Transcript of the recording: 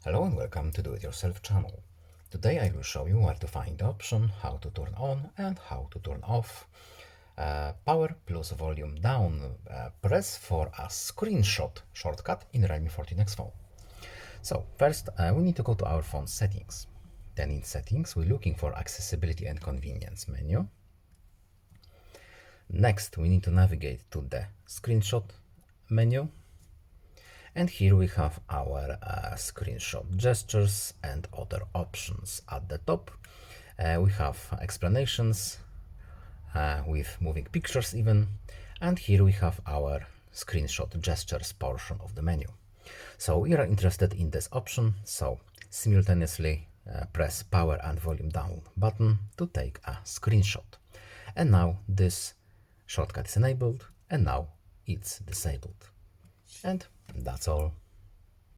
Hello and welcome to Do It Yourself channel. Today I will show you where to find the option, how to turn on and how to turn off power plus volume down press for a screenshot shortcut in Realme 14x phone. So first we need to go to our phone settings. Then in settings we're looking for accessibility and convenience menu. Next we need to navigate to the screenshot menu. And here we have our screenshot gestures and other options. At the top we have explanations with moving pictures even, and here we have our screenshot gestures portion of the menu. So we are interested in this option, so simultaneously press power and volume down button to take a screenshot. And now this shortcut is enabled and now it's disabled. And that's all.